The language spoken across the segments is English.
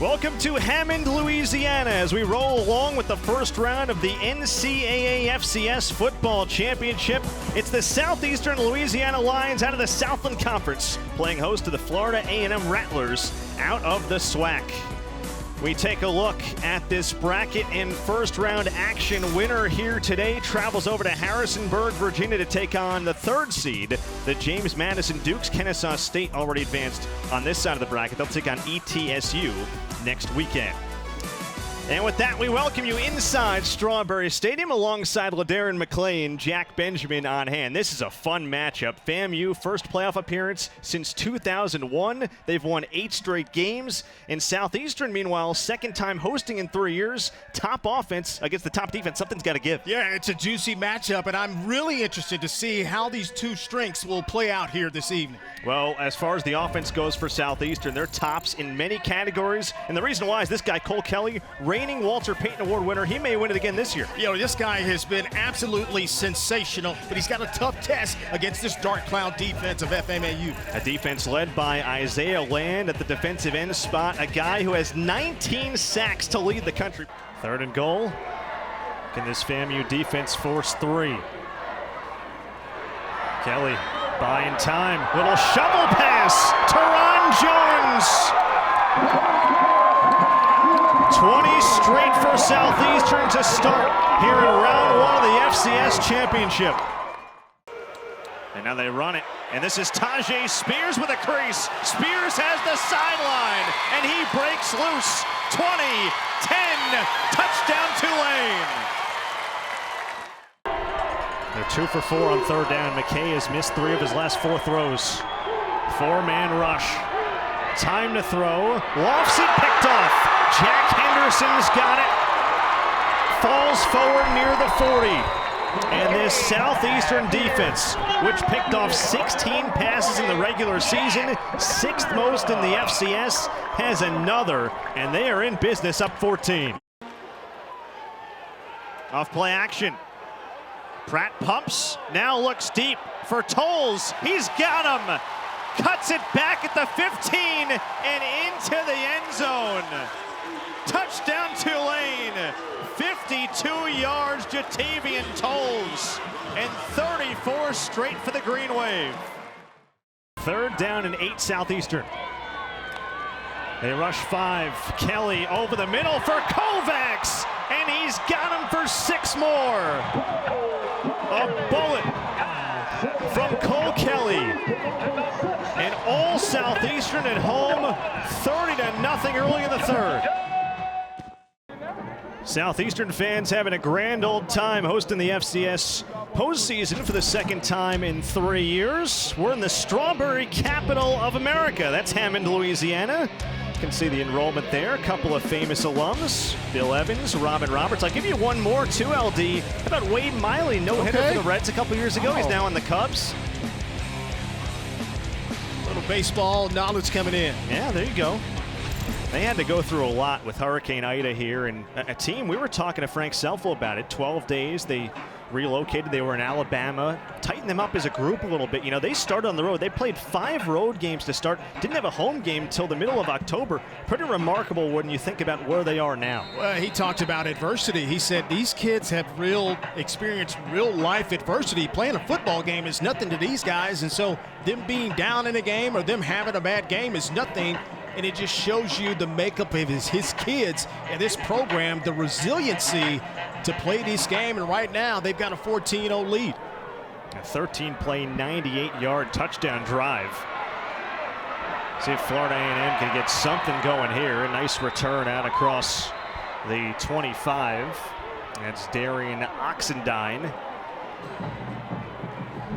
Welcome to Hammond, Louisiana, as we roll along with the first round of the NCAA FCS Football Championship. It's the Southeastern Louisiana Lions out of the Southland Conference, playing host to the Florida A&M Rattlers out of the SWAC. We take a look at this bracket in first round action. Winner here today travels over to Harrisonburg, Virginia to take on the third seed, the James Madison Dukes. Kennesaw State already advanced on this side of the bracket. They'll take on ETSU next weekend. And with that, we welcome you inside Strawberry Stadium alongside LaDarren McClain, Jack Benjamin on hand. This is a fun matchup. FAMU, first playoff appearance since 2001. They've won 8 straight games. And Southeastern, meanwhile, second time hosting in 3 years. Top offense against the top defense. Something's got to give. Yeah, it's a juicy matchup, and I'm really interested to see how these two strengths will play out here this evening. Well, as far as the offense goes for Southeastern, they're tops in many categories. And the reason why is this guy, Cole Kelly, reigning Walter Payton Award winner. He may win it again this year. You know, this guy has been absolutely sensational, but he's got a tough test against this dark cloud defense of FAMU. A defense led by Isaiah Land at the defensive end spot, a guy who has 19 sacks to lead the country. Third and goal. Can this FAMU defense force 3? Kelly buying time. Little shovel pass. Teron Jones. 20 straight for Southeastern to start here in round 1 of the FCS Championship. And now they run it. And this is Tajay Spears with a crease. Spears has the sideline, and he breaks loose. 20, 10, touchdown Tulane. They're 2 for 4 on third down. McKay has missed 3 of his last 4 throws. 4-man rush. Time to throw. Lofts it, picked off. Jack Henderson's got it. Falls forward near the 40. And this Southeastern defense, which picked off 16 passes in the regular season, 6th most in the FCS, has another, and they are in business up 14. Off play action. Pratt pumps, now looks deep for Tolles. He's got him. Cuts it back at the 15 and into the end zone. Touchdown Tulane. 52 yards, Jatavian Tolles, and 34 straight for the Green Wave. Third down and 8 Southeastern. They rush 5. Kelly over the middle for Kovacs, and he's got him for 6 more. A bullet from Cole Kelly. And all Southeastern at home, 30-0 early in the third. Southeastern fans having a grand old time hosting the FCS postseason for the second time in 3 years. We're in the strawberry capital of America. That's Hammond, Louisiana. You can see the enrollment there. A couple of famous alums, Bill Evans, Robin Roberts. I'll give you one more too, LD. How about Wade Miley, no-hitter for the Reds a couple years ago. He's now on the Cubs. Little baseball knowledge coming in. Yeah, there you go. They had to go through a lot with Hurricane Ida here, and a team, we were talking to Frank Selfo about it, 12 days, they relocated, they were in Alabama, tightened them up as a group a little bit. You know, they started on the road. They played 5 road games to start, didn't have a home game until the middle of October. Pretty remarkable when you think about where they are now. Well, he talked about adversity. He said these kids have experienced real life adversity. Playing a football game is nothing to these guys, and so them being down in a game or them having a bad game is nothing. And it just shows you the makeup of his kids and this program, the resiliency to play this game. And right now, they've got a 14-0 lead. A 13-play, 98-yard touchdown drive. See if Florida A&M can get something going here. A nice return out across the 25. That's Darian Oxendine.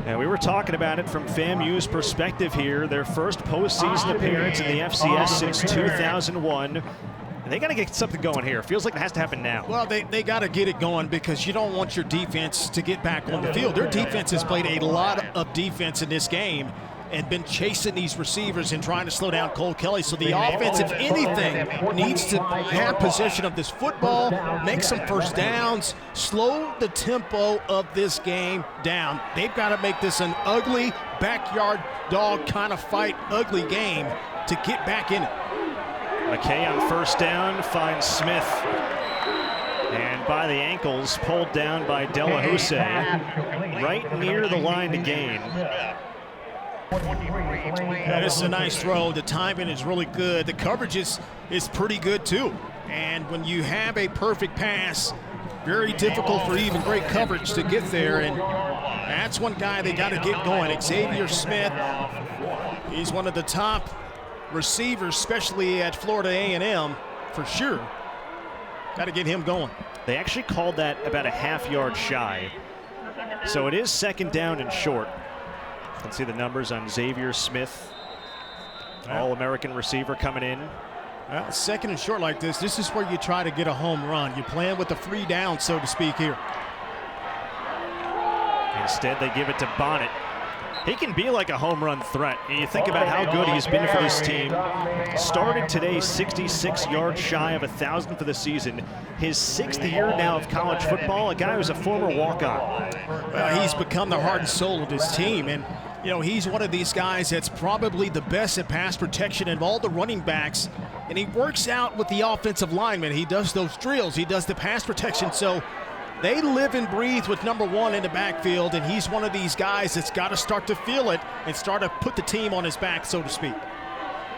And we were talking about it from FAMU's perspective here. Their first postseason appearance in the FCS since 2001. And they got to get something going here. Feels like it has to happen now. Well, they got to get it going because you don't want your defense to get back on the field. Their defense has played a lot of defense in this game and been chasing these receivers and trying to slow down Cole Kelly. So the offense, if anything, needs to have possession of this football, make some first downs, slow the tempo of this game down. They've got to make this an ugly backyard dog kind of fight, ugly game to get back in it. McKay on first down finds Smith. And by the ankles, pulled down by Delahousse, right near the line to gain. Yeah, this is a nice throw. The timing is really good. The coverage is pretty good too. And when you have a perfect pass, very difficult for even great coverage to get there. And that's one guy they got to get going. Xavier Smith, he's one of the top receivers, especially at Florida A&M, for sure. Got to get him going. They actually called that about a half-yard shy. So it is second down and short. Let's see the numbers on Xavier Smith, All-American receiver coming in. Well, second and short like this is where you try to get a home run. You're playing with the free down, so to speak, here. Instead, they give it to Bonnet. He can be like a home run threat. You think about how good he's been for this team. Started today 66 yards shy of 1,000 for the season. His 6th year now of college football, a guy who's a former walk-on. Well, he's become the heart and soul of his team. And, you know, he's one of these guys that's probably the best at pass protection of all the running backs. And he works out with the offensive linemen. He does those drills. He does the pass protection. So they live and breathe with number one in the backfield, and he's one of these guys that's got to start to feel it and start to put the team on his back, so to speak.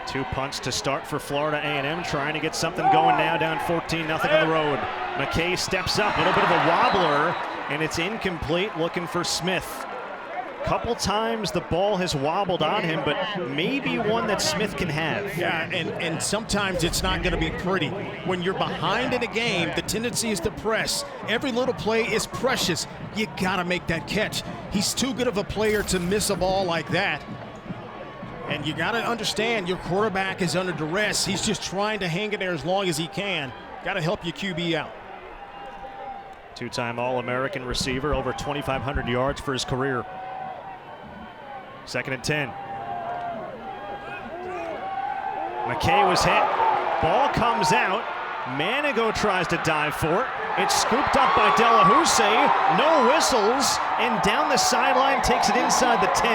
2 punts to start for Florida A&M, trying to get something going now, down 14-0 on the road. McKay steps up, a little bit of a wobbler, and it's incomplete, looking for Smith. Couple times the ball has wobbled on him, but maybe one that Smith can have. Yeah, and sometimes it's not going to be pretty. When you're behind in a game, the tendency is to press. Every little play is precious. You got to make that catch. He's too good of a player to miss a ball like that. And you got to understand your quarterback is under duress. He's just trying to hang in there as long as he can. Got to help your QB out. Two-time All-American receiver, over 2,500 yards for his career. 2nd and 10. McKay was hit. Ball comes out. Manigo tries to dive for it. It's scooped up by Delahousse. No whistles. And down the sideline, takes it inside the 10.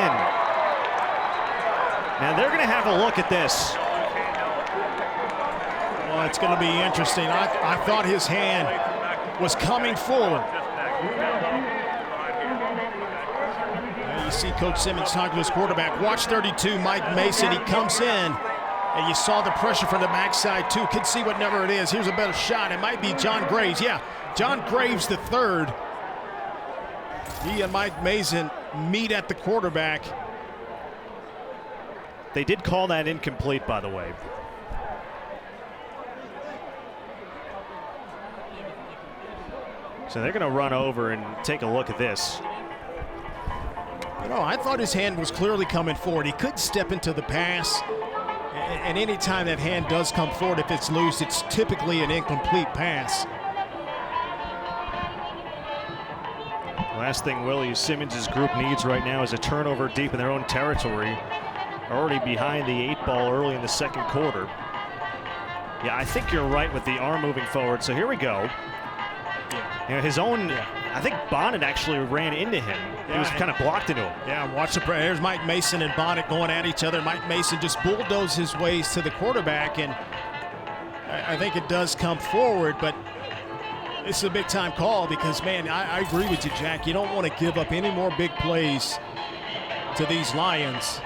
Now they're going to have a look at this. Well, it's going to be interesting. I thought his hand was coming forward. You see Coach Simmons talking to his quarterback. Watch 32, Mike Mason. He comes in, and you saw the pressure from the backside, too. Could see what number it is. Here's a better shot. It might be John Graves. Yeah, John Graves the third. He and Mike Mason meet at the quarterback. They did call that incomplete, by the way. So they're going to run over and take a look at this. You know, I thought his hand was clearly coming forward. He couldn't step into the pass. And any time that hand does come forward, if it's loose, it's typically an incomplete pass. Last thing Willie Simmons' group needs right now is a turnover deep in their own territory. Already behind the 8 ball early in the second quarter. Yeah, I think you're right with the arm moving forward. So here we go. You know, his own, I think Bonnet actually ran into him. He was kind of blocked into him. Yeah, watch the play. There's Mike Mason and Bonnet going at each other. Mike Mason just bulldozed his ways to the quarterback, and I think it does come forward, but it's a big-time call because, man, I agree with you, Jack. You don't want to give up any more big plays to these Lions.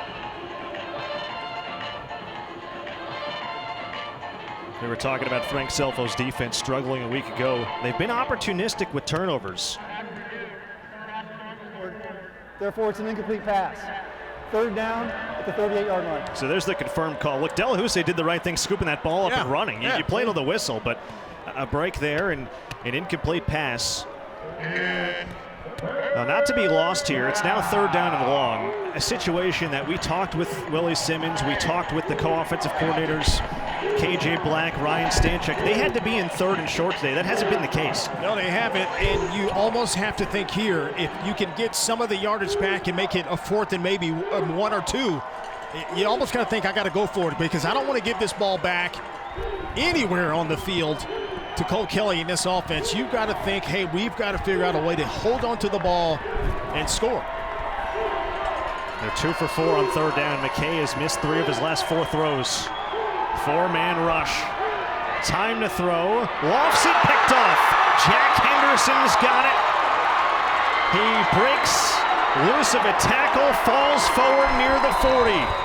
We were talking about Frank Selfo's defense struggling a week ago. They've been opportunistic with turnovers. Therefore, it's an incomplete pass. 3rd down at the 38-yard line. So there's the confirmed call. Look, Delahousse did the right thing, scooping that ball up and running. You played on the whistle, but a break there and an incomplete pass. Now, not to be lost here, it's now 3rd down and long. A situation that we talked with Willie Simmons, we talked with the co-offensive coordinators, KJ Black, Ryan Stanchuk. They had to be in 3rd and short today. That hasn't been the case. No, they haven't, and you almost have to think here, if you can get some of the yardage back and make it a 4th and maybe 1 or 2, you almost got to think I got to go for it because I don't want to give this ball back anywhere on the field to Cole Kelly in this offense. You've got to think, hey, we've got to figure out a way to hold on to the ball and score. They're 2 for 4 on 3rd down. McKay has missed 3 of his last 4 throws. Four-man rush. Time to throw. Lofts it, picked off. Jack Henderson's got it. He breaks loose of a tackle, falls forward near the 40.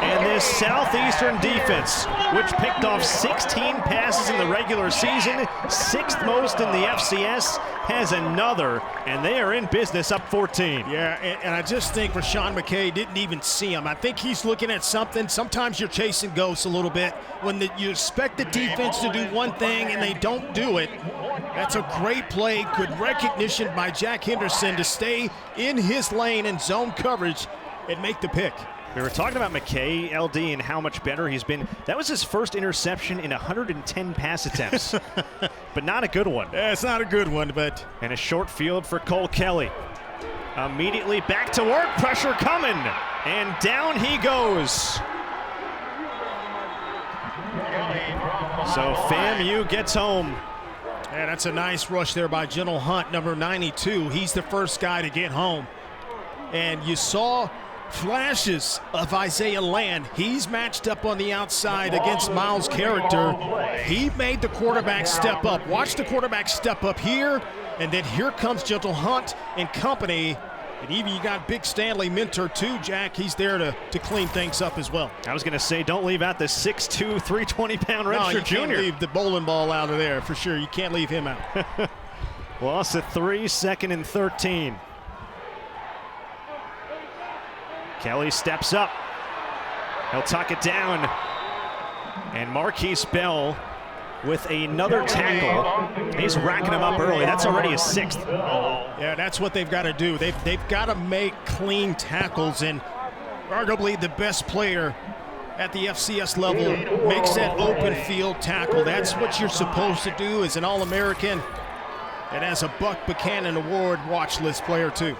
And this Southeastern defense, which picked off 16 passes in the regular season, 6th most in the FCS, has another, and they are in business up 14. Yeah, and I just think Rashawn McKay didn't even see him. I think he's looking at something. Sometimes you're chasing ghosts a little bit. When you expect the defense to do one thing and they don't do it, that's a great play. Good recognition by Jack Henderson to stay in his lane and zone coverage and make the pick. We were talking about McKay, LD, and how much better he's been. That was his first interception in 110 pass attempts, but not a good one. Yeah, it's not a good one, but. And a short field for Cole Kelly. Immediately back to work, pressure coming, and down he goes. So FAMU gets home. Yeah, that's a nice rush there by General Hunt, number 92. He's the first guy to get home. And you saw flashes of Isaiah Land. He's matched up on the outside against Miles Character. He made the quarterback step up. Watch the quarterback step up here, and then here comes General Hunt and company. And even you got Big Stanley Mentor too, Jack. He's there to clean things up as well. I was going to say, don't leave out the 6'2", 320-pound redshirt you junior. Can't leave the bowling ball out of there for sure. You can't leave him out. Loss of 3, 2nd and 13. Kelly steps up. He'll tuck it down. And Marquise Bell with another tackle. He's racking him up early. That's already his 6th. Yeah, that's what they've got to do. They've got to make clean tackles, and arguably the best player at the FCS level makes that open field tackle. That's what you're supposed to do as an All-American and as a Buck Buchanan Award watch list player too.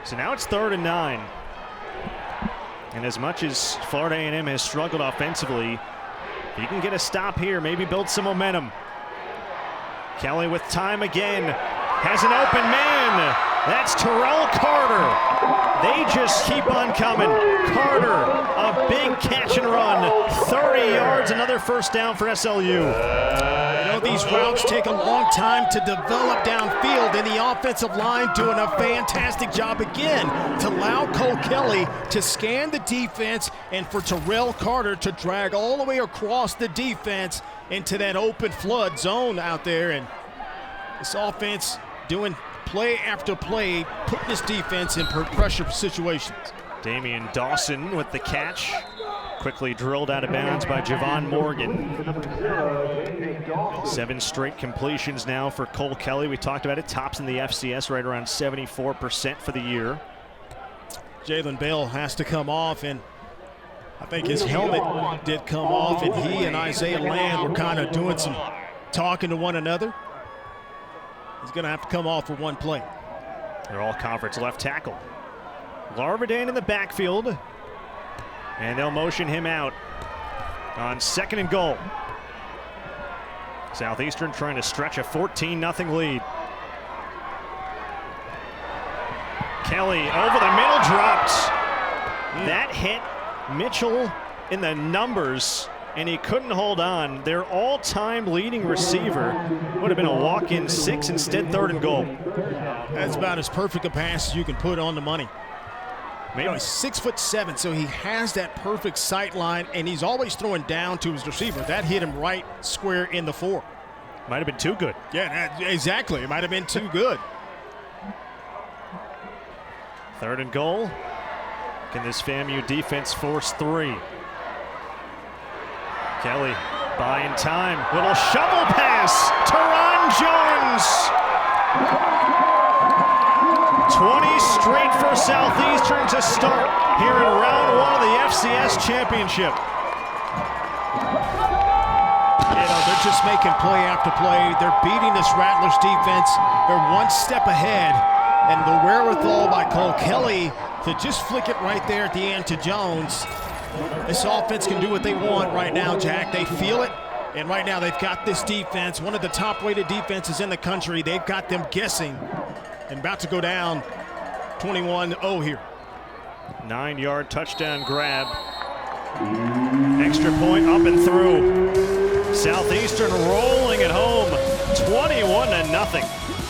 So now it's 3rd and 9. And as much as Florida A&M has struggled offensively, if you can get a stop here, maybe build some momentum. Kelly with time again, has an open man. That's Terrell Carter. They just keep on coming. Carter, a big catch and run, 30 yards, another first down for SLU. You know, these routes take a long time to develop downfield, and the offensive line doing a fantastic job again to allow Cole Kelly to scan the defense and for Terrell Carter to drag all the way across the defense into that open flood zone out there. And this offense doing play after play, putting this defense in pressure situations. Damian Dawson with the catch. Quickly drilled out of bounds by Javon Morgan. 7 straight completions now for Cole Kelly. We talked about it. Tops in the FCS, right around 74% for the year. Jalen Bell has to come off, and I think his helmet did come off, and he and Isaiah Land were kind of doing some talking to one another. He's going to have to come off for one play. They're all conference left tackle. Larvadan in the backfield. And they'll motion him out on 2nd and goal. Southeastern trying to stretch a 14-0 lead. Kelly over the middle, dropped. That hit Mitchell in the numbers, and he couldn't hold on. Their all-time leading receiver would have been a walk-in 6, instead 3rd and goal. That's about as perfect a pass as you can put on the money. Maybe he's 6'7", so he has that perfect sight line, and he's always throwing down to his receiver. That hit him right square in the 4. Might have been too good. Yeah, exactly. It might have been too good. 3rd and goal. Can this FAMU defense force 3? Kelly buying time. Little shovel pass. Teron Jones. 20 straight for Southeastern to start here in round 1 of the FCS championship. You know, they're just making play after play. They're beating this Rattlers defense. They're one step ahead, and the wherewithal by Cole Kelly to just flick it right there at the end to Jones. This offense can do what they want right now, Jack. They feel it, and right now they've got this defense, one of the top-rated defenses in the country. They've got them guessing and about to go down 21-0 here. 9-yard touchdown grab. Extra point up and through. Southeastern rolling at home, 21-0.